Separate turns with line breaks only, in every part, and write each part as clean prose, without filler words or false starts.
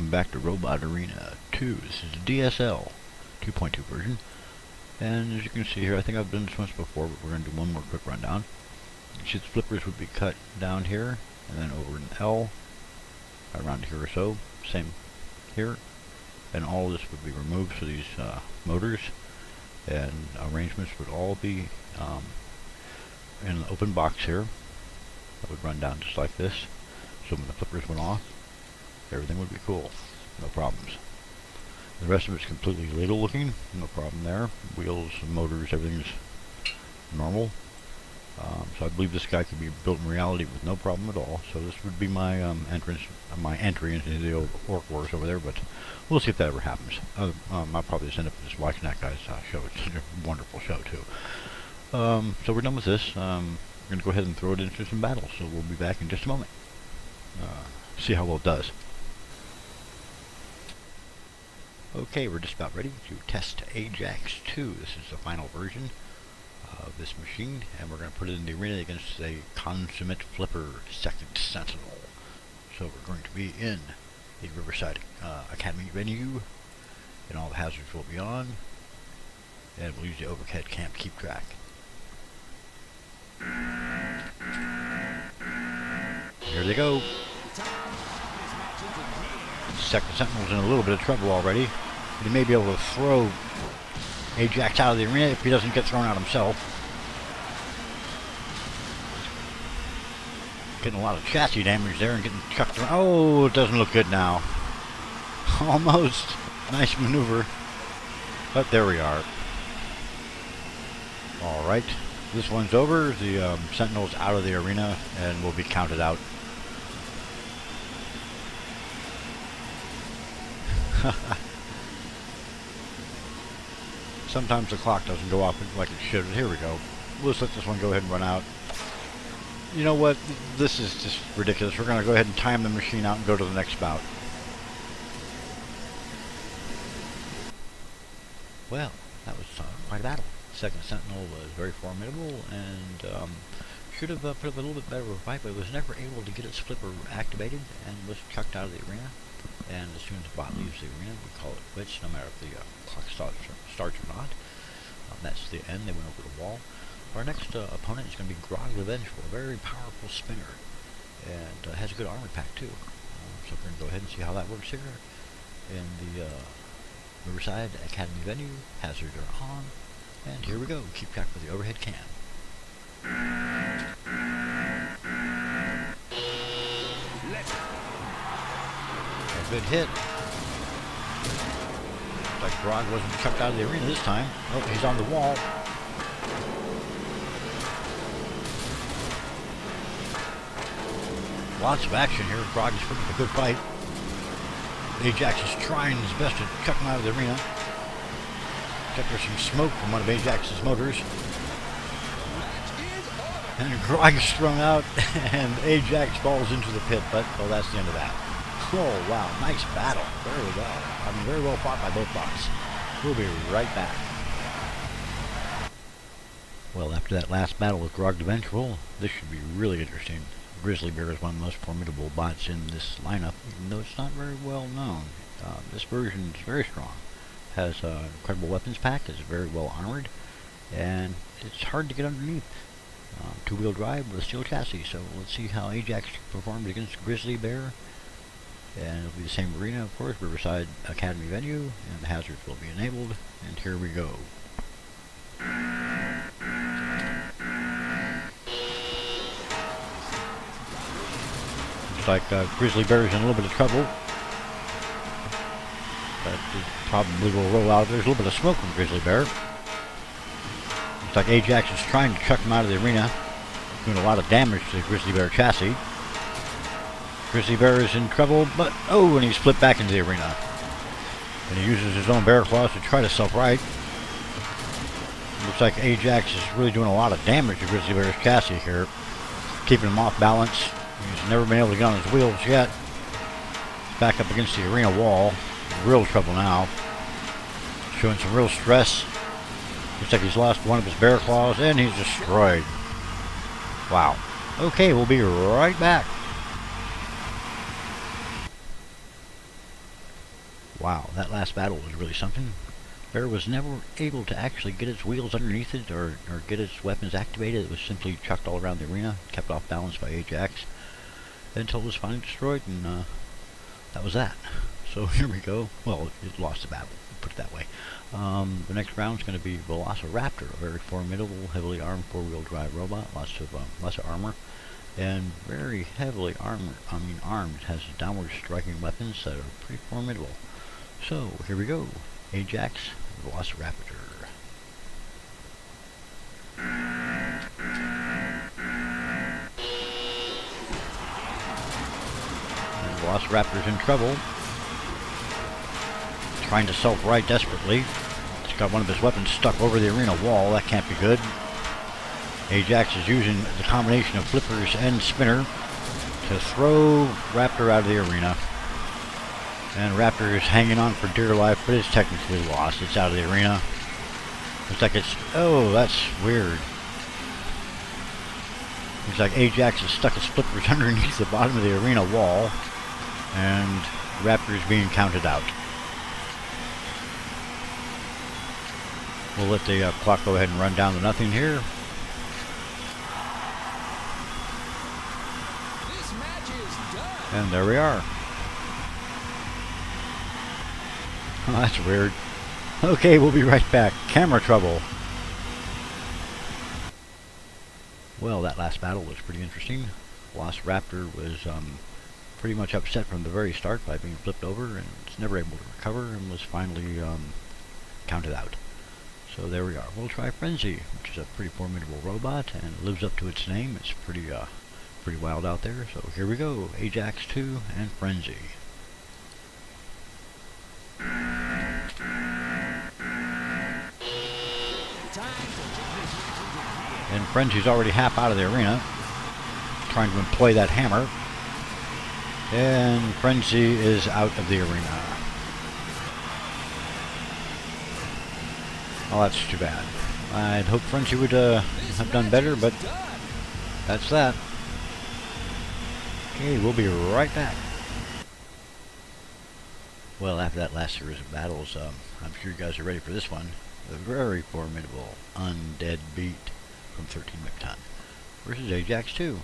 welcome back to Robot Arena 2. This is DSL 2.2 version, and as you can see here, I think I've done this once before, but we're going to do one more quick rundown. You see the flippers would be cut down here, and then over an L, around here or so, same here, and all of this would be removed, so these motors and arrangements would all be in an open box here. That would run down just like this, so when the flippers went off, everything would be cool, no problems. The rest of it's completely legal looking, no problem there. Wheels, motors, everything's normal. So I believe this guy could be built in reality with no problem at all. So this would be my my entry into the old Orc Wars over there, but we'll see if that ever happens. I'll probably just end up just watching that guy's show. It's such a wonderful show too. So we're done with this. We're going to go ahead and throw it into some battles, so we'll be back in just a moment. See how well it does. Okay, we're just about ready to test Ajax2. This is the final version of this machine, and we're going to put it in the arena against a consummate flipper second Sentinel. So we're going to be in the Riverside Academy venue, and all the hazards will be on, and we'll use the overhead cam to keep track. Here they go. Second Sentinel's in a little bit of trouble already. But he may be able to throw Ajax out of the arena if he doesn't get thrown out himself. Getting a lot of chassis damage there and getting chucked around. Oh, it doesn't look good now. Almost. Nice maneuver. But there we are. Alright. This one's over. The Sentinel's out of the arena and will be counted out. Sometimes the clock doesn't go off like it should. Here we go. Let's let this one go ahead and run out. You know what? This is just ridiculous. We're going to go ahead and time the machine out and go to the next bout. Well, that was quite a battle. Second Sentinel was very formidable and should have put up a little bit better of a fight, but was never able to get its flipper activated and was chucked out of the arena. And as soon as the bot leaves the arena, we call it quits, no matter if the clock starts or not. That's the end. They went over the wall. Our next opponent is going to be Grizzly, a very powerful spinner, and has a good armor pack too. So we're going to go ahead and see how that works here in the Riverside Academy venue. Hazards are on, and here we go. Keep track with the overhead cam. A good hit. Looks like Grog wasn't chucked out of the arena this time. Oh, he's on the wall. Lots of action here. Grog is putting up a good fight. Ajax is trying his best to chuck him out of the arena. Except there's some smoke from one of Ajax's motors. And Grog is thrown out, and Ajax falls into the pit, but, well, that's the end of that. Oh, wow, nice battle. Very well. I mean, very well fought by both bots. We'll be right back. Well, after that last battle with Grog the Vengeful, this should be really interesting. Grizzly Bear is one of the most formidable bots in this lineup, even though it's not very well known. This version is very strong. Has an incredible weapons pack, is very well armored, and it's hard to get underneath. Two-wheel drive with a steel chassis, so let's see how Ajax performs against Grizzly Bear. And it'll be the same arena, of course, Riverside Academy venue, and the hazards will be enabled, and here we go. Looks like Grizzly Bear is in a little bit of trouble, but it probably will roll out. There's a little bit of smoke from Grizzly Bear. Looks like Ajax is trying to chuck him out of the arena, doing a lot of damage to the Grizzly Bear chassis. Grizzly Bear is in trouble, but oh, and he's flipped back into the arena. And he uses his own bear claws to try to self-right. Looks like Ajax is really doing a lot of damage to Grizzly Bear's chassis here, keeping him off balance. He's never been able to get on his wheels yet. He's back up against the arena wall. Real trouble now. Showing some real stress. Looks like he's lost one of his bear claws, and he's destroyed. Wow. Okay, we'll be right back. Wow, that last battle was really something. Bear was never able to actually get its wheels underneath it or get its weapons activated. It was simply chucked all around the arena, kept off balance by Ajax, until it was finally destroyed, and that was that. So here we go. Well, it lost the battle, put it that way. The next round is going to be Velociraptor, a very formidable, heavily armed four-wheel drive robot, lots of armor, and very heavily armed. It has downward striking weapons that are pretty formidable. So here we go. Ajax, Velociraptor. And Velociraptor's in trouble. Trying to self-right desperately. He's got one of his weapons stuck over the arena wall. That can't be good. Ajax is using the combination of flippers and spinner to throw Raptor out of the arena. And Raptor is hanging on for dear life, but it's technically lost. It's out of the arena. Looks like it's... Oh, that's weird. Looks like Ajax has stuck his flippers underneath the bottom of the arena wall. And Raptor is being counted out. We'll let the clock go ahead and run down to nothing here.
This match is done.
And there we are. Oh, that's weird. Okay, we'll be right back. Camera trouble. Well, that last battle was pretty interesting. Velociraptor was pretty much upset from the very start by being flipped over and was never able to recover and was finally counted out. So there we are. We'll try Frenzy, which is a pretty formidable robot and lives up to its name. It's pretty wild out there. So here we go. Ajax2 and Frenzy. And Frenzy's already half out of the arena, trying to employ that hammer. And Frenzy is out of the arena. Oh, that's too bad. I'd hoped Frenzy would have done better, but that's that. Okay, we'll be right back. Well, after that last series of battles, I'm sure you guys are ready for this one. The very formidable Undead Beat from 13 McTon versus Ajax2.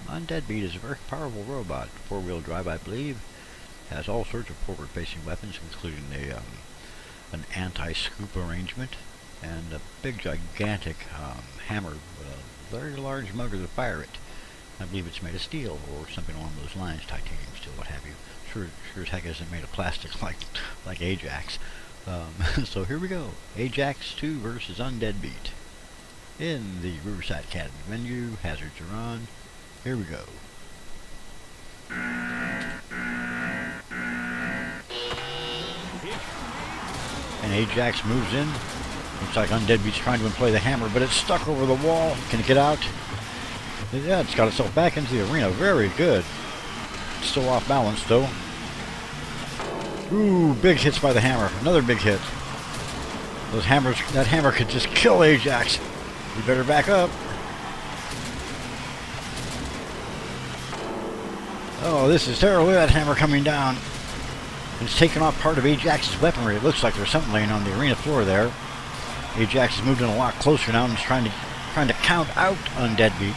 Undead Beat is a very powerful robot, four-wheel drive, I believe. Has all sorts of forward-facing weapons, including an anti-scoop arrangement and a big, gigantic hammer with a very large motor to fire it. I believe it's made of steel or something along those lines, titanium steel, what have you. Sure as heck isn't made of plastic like Ajax. So here we go. Ajax2 versus Undead Beat. In the Riverside Academy menu, hazards are on. Here we go. And Ajax moves in. Looks like Undead Beat's trying to employ the hammer, but it's stuck over the wall. Can it get out? Yeah, it's got itself back into the arena. Very good. Still off balance, though. Ooh, big hits by the hammer. Another big hit. That hammer could just kill Ajax. You better back up. Oh, this is terrible. Look at that hammer coming down. It's taken off part of Ajax's weaponry. It looks like there's something laying on the arena floor there. Ajax has moved in a lot closer now and is trying to count out Undead Beat.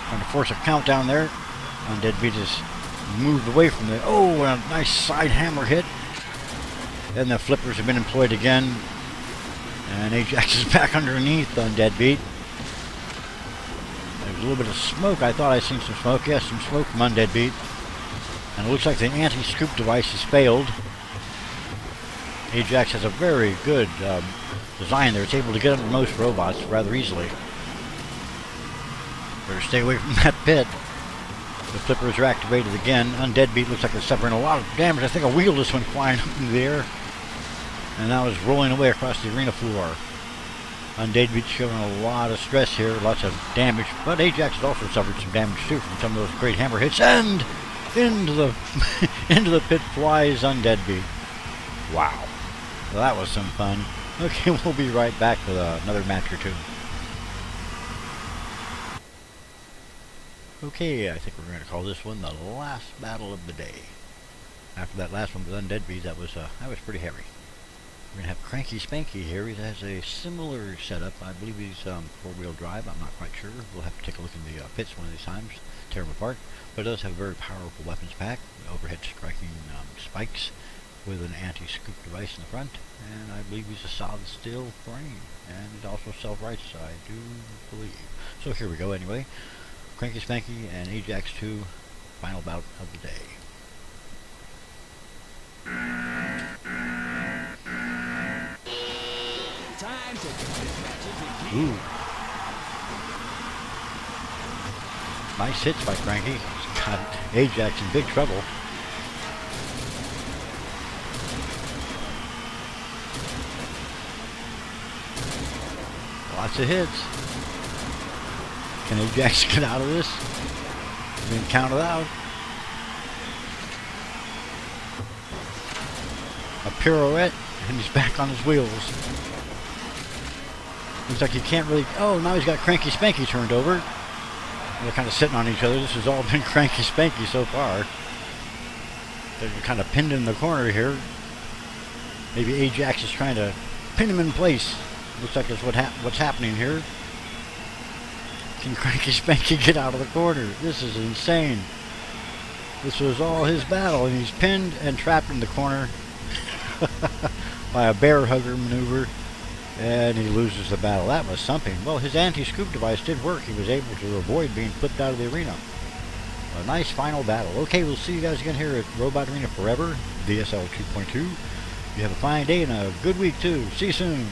Trying to force a count down there. Undead Beat has moved away from the... Oh, a nice side hammer hit. Then the flippers have been employed again. And Ajax is back underneath Undead Beat. There's a little bit of smoke. I thought I seen some smoke. Yes, some smoke from Undead Beat. And it looks like the anti-scoop device has failed. Ajax has a very good design there. It's able to get under most robots rather easily. Better stay away from that pit. The flippers are activated again. Undead Beat looks like it's suffering a lot of damage. I think a wheel just went flying up into the air. And now is rolling away across the arena floor. Undead Beat's showing a lot of stress here, lots of damage. But Ajax has also suffered some damage too from some of those great hammer hits. And into the into the pit flies Undead Beat. Wow. Well, that was some fun. Okay, we'll be right back with another match or two. Okay, I think we're going to call this one the last battle of the day. After that last one with Undead bees, that was pretty heavy. We're gonna have Cranky Spanky here. He has a similar setup. I believe he's 4-wheel drive. I'm not quite sure. We'll have to take a look in the pits one of these times, tear them apart. But it does have a very powerful weapons pack, overhead striking spikes with an anti-scoop device in the front, and I believe he's a solid steel frame, and it also self-rights, I do believe. So here we go anyway. Cranky Spanky and Ajax2, final bout of the day.
Time to commit matches again.
Ooh. Nice hits by Cranky. He's got Ajax in big trouble. Lots of hits. Can Ajax get out of this? Being counted out. A pirouette, and he's back on his wheels. Looks like he can't really... Oh, now he's got Cranky Spanky turned over. They're kind of sitting on each other. This has all been Cranky Spanky so far. They're kind of pinned in the corner here. Maybe Ajax is trying to pin him in place. Looks like that's what's happening here. Can Cranky Spanky get out of the corner? This is insane. This was all his battle, and he's pinned and trapped in the corner by a bear hugger maneuver, and he loses the battle. That was something. Well, his anti-scoop device did work. He was able to avoid being flipped out of the arena. A nice final battle. Okay, we'll see you guys again here at Robot Arena Forever, DSL 2.2. You have a fine day and a good week, too. See you soon.